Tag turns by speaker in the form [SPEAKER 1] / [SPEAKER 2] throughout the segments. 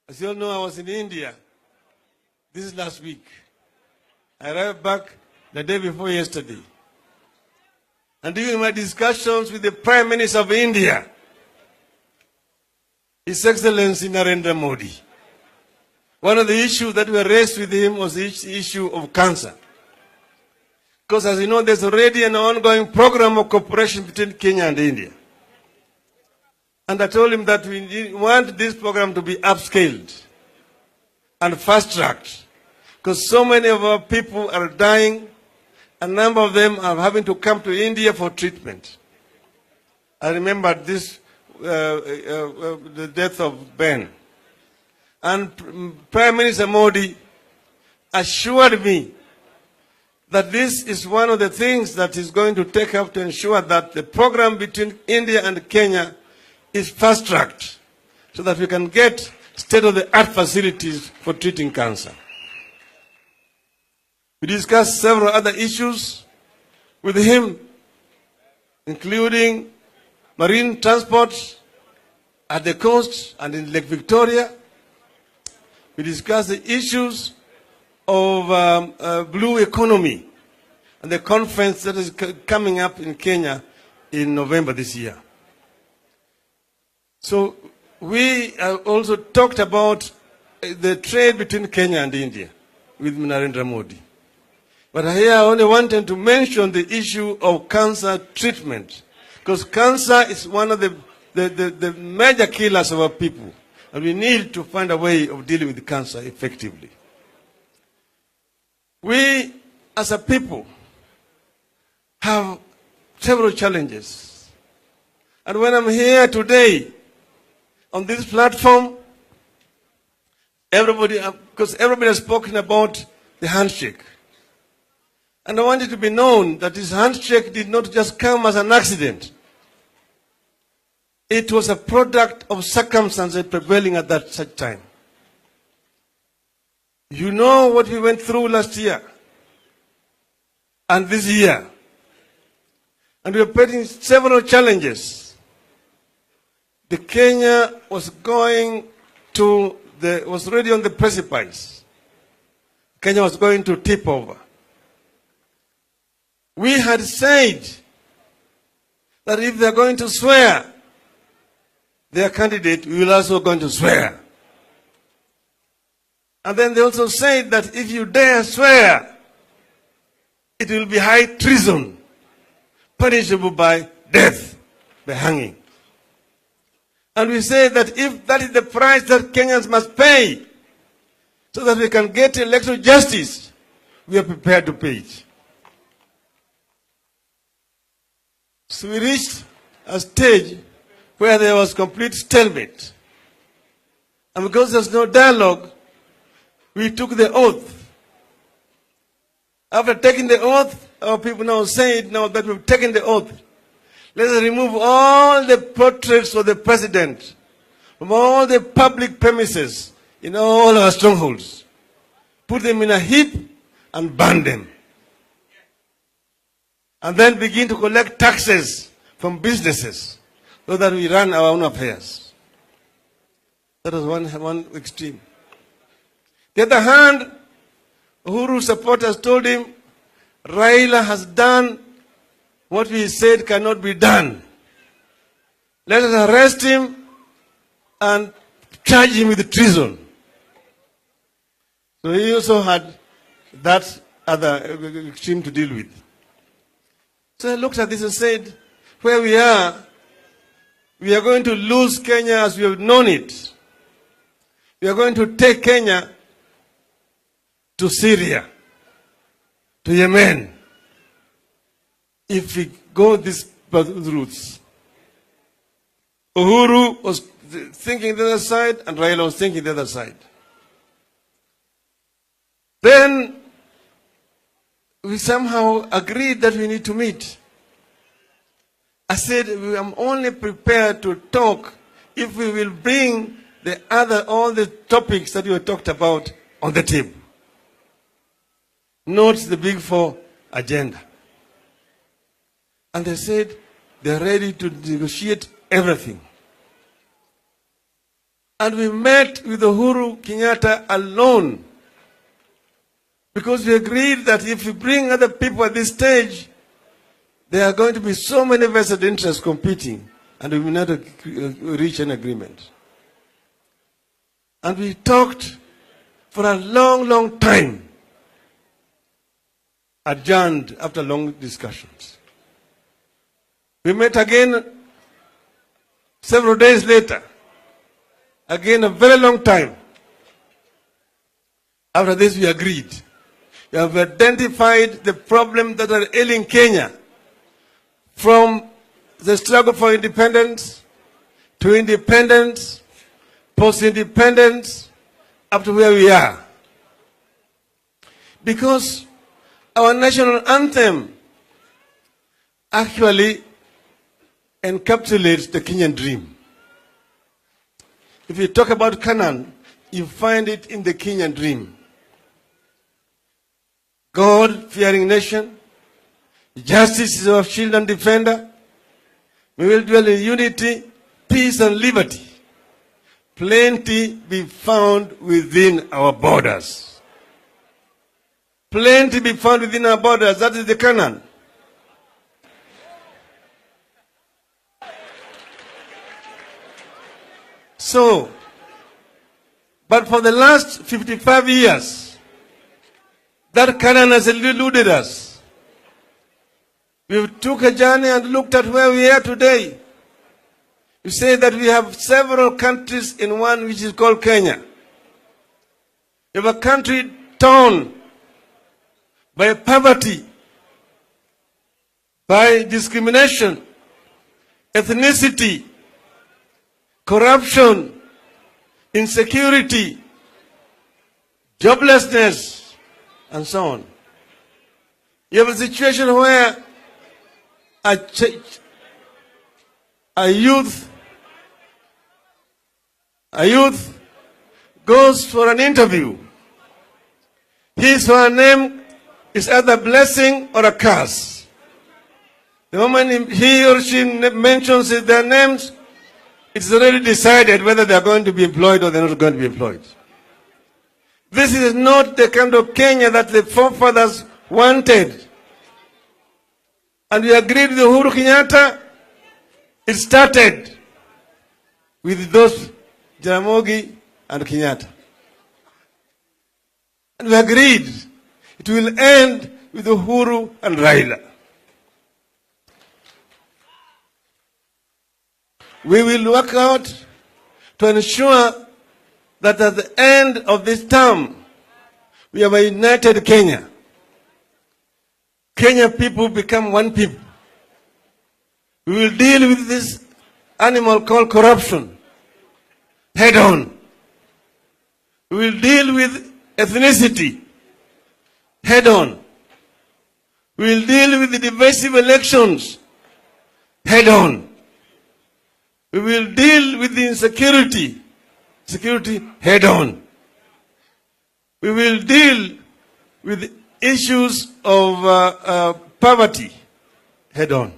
[SPEAKER 1] As you all know, I was in India this last week. I arrived back the day before yesterday. And during my discussions with the Prime Minister of India, His Excellency Narendra Modi, one of the issues that were raised with him was the issue of cancer. Because as you know, there's already an ongoing program of cooperation between Kenya and India. And I told him that we want this program to be upscaled and fast-tracked. Because so many of our people are dying. A number of them are having to come to India for treatment. I remember this, the death of Ben. And Prime Minister Modi assured me that this is one of the things that is going to take up to ensure that the program between India and Kenya is fast-tracked so that we can get state-of-the-art facilities for treating cancer. We discussed several other issues with him, including marine transport at the coast and in Lake Victoria. We discussed the issues of blue economy and the conference that is coming up in Kenya in November this year. So we also talked about the trade between Kenya and India with Narendra Modi. But here I only wanted to mention the issue of cancer treatment, because cancer is one of the major killers of our people, and we need to find a way of dealing with cancer effectively. We, as a people, have several challenges. And when I'm here today, on this platform, because everybody has spoken about the handshake. And I want it to be known that this handshake did not just come as an accident. It was a product of circumstances prevailing at that such time. You know what we went through last year and this year. And we are facing several challenges. The Kenya was already on the precipice. Kenya was going to tip over. We had said that if they're going to swear their candidate, we will also going to swear. And then they also said that if you dare swear, it will be high treason, punishable by death, by hanging. And we say that if that is the price that Kenyans must pay so that we can get electoral justice, we are prepared to pay it. So we reached a stage where there was complete stalemate. And because there's no dialogue, we took the oath. After taking the oath, our people now say now that we've taken the oath, let us remove all the portraits of the president from all the public premises in all our strongholds. Put them in a heap and burn them. And then begin to collect taxes from businesses so that we run our own affairs. That was one extreme. The other hand, Uhuru supporters told him, Raila has done what we said cannot be done. Let us arrest him and charge him with treason. So he also had that other extreme to deal with. So I looked at this and said, where we are going to lose Kenya as we have known it. We are going to take Kenya to Syria, to Yemen, if we go these routes. Uhuru was thinking the other side, and Raila was thinking the other side. Then we somehow agreed that we need to meet. I said, I'm only prepared to talk if we will bring all the topics that we talked about on the table. Not the Big Four agenda. And they said they're ready to negotiate everything. And we met with Uhuru Kenyatta alone because we agreed that if we bring other people at this stage, there are going to be so many vested interests competing, and we will not reach an agreement. And we talked for a long, long time, adjourned after long discussions. We met again several days later, again a very long time. After this, we agreed. We have identified the problems that are ailing Kenya, from the struggle for independence to independence, post-independence, up to where we are. Because our national anthem actually encapsulates the Kenyan dream. If you talk about Canaan, you find it in the Kenyan dream. God-fearing nation, justice is our shield and defender. We will dwell in unity, peace and liberty. Plenty be found within our borders. Plenty be found within our borders. That is the Canaan. So, but for the last 55 years, that Canaan has eluded us. We took a journey and looked at where we are today. We say that we have several countries in one, which is called Kenya. We have a country torn by poverty, by discrimination, ethnicity, corruption, insecurity, joblessness, and so on. You have a situation where a youth goes for an interview. His or her name is either blessing or a curse. The moment he or she mentions their names, it's already decided whether they are going to be employed or they're not going to be employed. This is not the kind of Kenya that the forefathers wanted. And we agreed with Uhuru Kenyatta. It started with those Jaramogi and Kenyatta. And we agreed it will end with Uhuru and Raila. We will work out to ensure that at the end of this term, we have a united Kenya. Kenya people become one people. We will deal with this animal called corruption head on. We will deal with ethnicity head on. We will deal with the divisive elections head on. We will deal with the insecurity head on. We will deal with issues of poverty head on.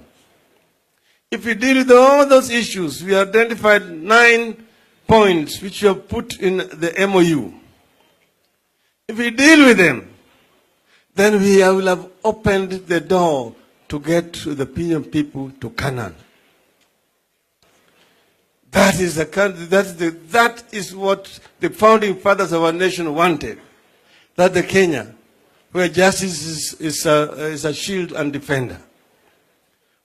[SPEAKER 1] If we deal with all those issues, we identified 9 points which we have put in the MOU. If we deal with them, then we will have opened the door to get to the Kenyan people to Canaan. That is what the founding fathers of our nation wanted. That the Kenya, where justice is a shield and defender,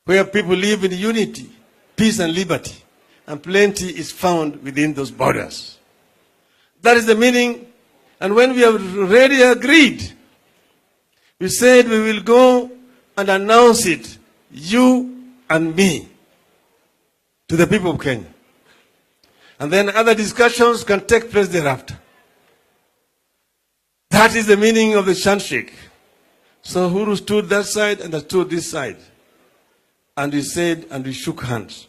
[SPEAKER 1] where people live in unity, peace and liberty, and plenty is found within those borders. That is the meaning. And when we have already agreed, we said we will go and announce it, you and me, to the people of Kenya. And then other discussions can take place thereafter. That is the meaning of the handshake. So Uhuru stood that side and I stood this side. And we said, and we shook hands.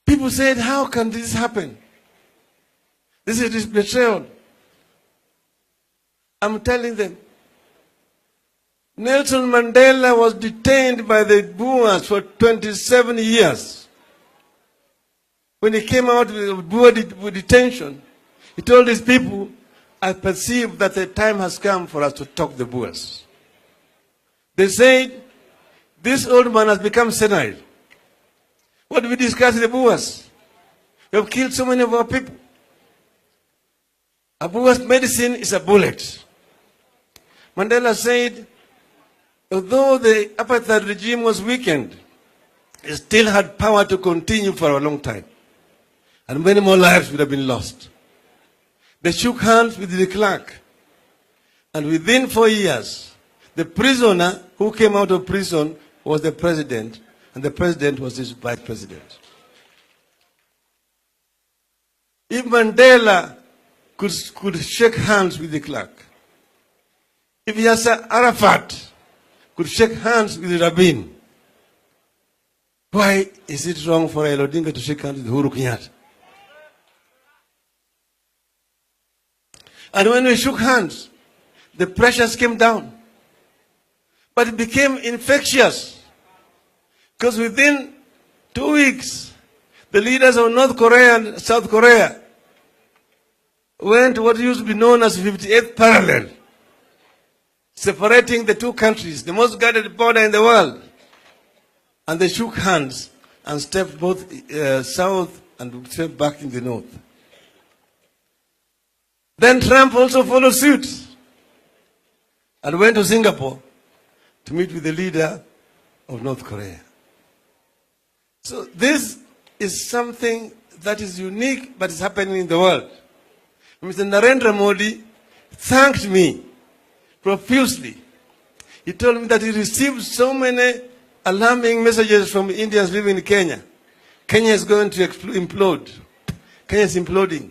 [SPEAKER 1] People said, how can this happen? This is betrayal. I'm telling them, Nelson Mandela was detained by the Boers for 27 years. when he came out with detention, he told his people, I perceive that the time has come for us to talk the Boers. They said, this old man has become senile. What do we discuss in the Boers? We have killed so many of our people. A Boer's medicine is a bullet. Mandela said, although the apartheid regime was weakened, it still had power to continue for a long time. And many more lives would have been lost. They shook hands with the clerk. And within 4 years, the prisoner who came out of prison was the president, and the president was his vice president. If Mandela could shake hands with the clerk, if Yasser Arafat could shake hands with Rabin, why is it wrong for Raila Odinga to shake hands with Uhuru Kenyatta? And when we shook hands, the pressures came down. But it became infectious. Because within 2 weeks, the leaders of North Korea and South Korea went to what used to be known as 58th parallel, separating the two countries, the most guarded border in the world. And they shook hands and stepped both south and stepped back in the north. Then Trump also followed suit and went to Singapore to meet with the leader of North Korea. So this is something that is unique, but it's happening in the world. Mr. Narendra Modi thanked me profusely. He told me that he received so many alarming messages from Indians living in Kenya. Kenya is going to implode. Kenya is imploding.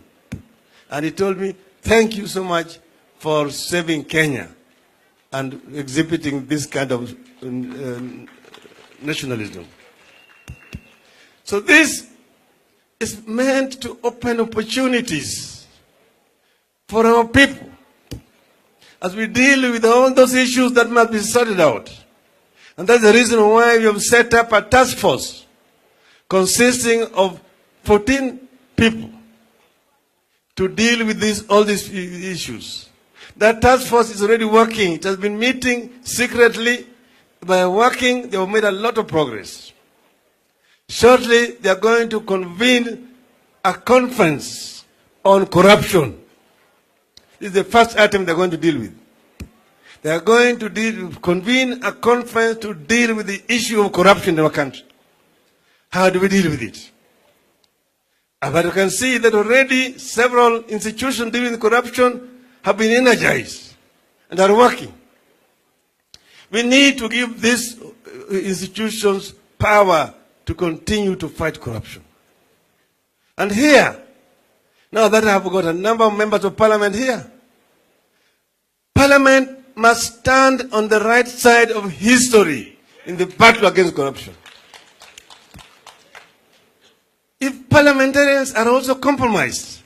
[SPEAKER 1] And he told me, thank you so much for saving Kenya and exhibiting this kind of nationalism. So this is meant to open opportunities for our people as we deal with all those issues that must be sorted out. And that's the reason why we have set up a task force consisting of 14 people to deal with all these issues. That task force is already working. It has been meeting secretly. By working, they have made a lot of progress. Shortly, they are going to convene a conference on corruption. This is the first item they are going to deal with. They are going to convene a conference to deal with the issue of corruption in our country. How do we deal with it? But you can see that already several institutions dealing with corruption have been energized and are working. We need to give these institutions power to continue to fight corruption. And here, now that I have got a number of members of parliament here, parliament must stand on the right side of history in the battle against corruption. If parliamentarians are also compromised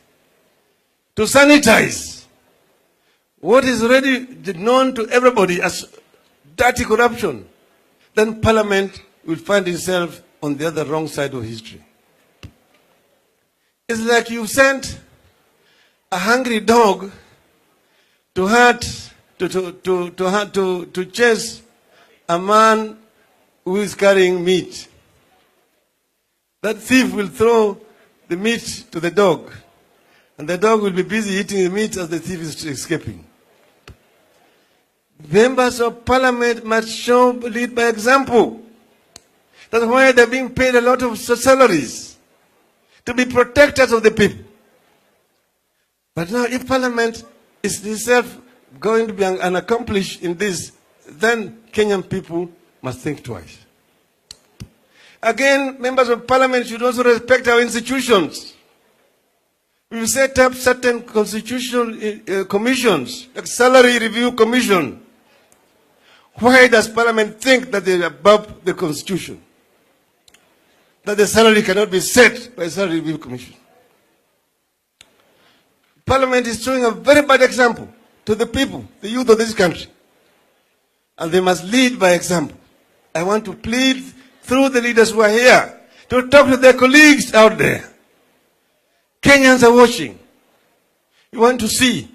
[SPEAKER 1] to sanitize what is already known to everybody as dirty corruption, then Parliament will find itself on the other wrong side of history. It's like you sent a hungry dog to chase a man who is carrying meat. That thief will throw the meat to the dog, and the dog will be busy eating the meat as the thief is escaping. Members of Parliament must lead by example. That's why they're being paid a lot of salaries, to be protectors of the people. But now if Parliament is itself going to be unaccomplished in this, then Kenyan people must think twice. Again, members of Parliament should also respect our institutions. We've set up certain constitutional commissions, like Salary Review Commission. Why does Parliament think that they are above the Constitution? That the salary cannot be set by a Salary Review Commission? Parliament is showing a very bad example to the people, the youth of this country. And they must lead by example. I want to plead through the leaders who are here to talk to their colleagues out there Kenyans are watching. You want to see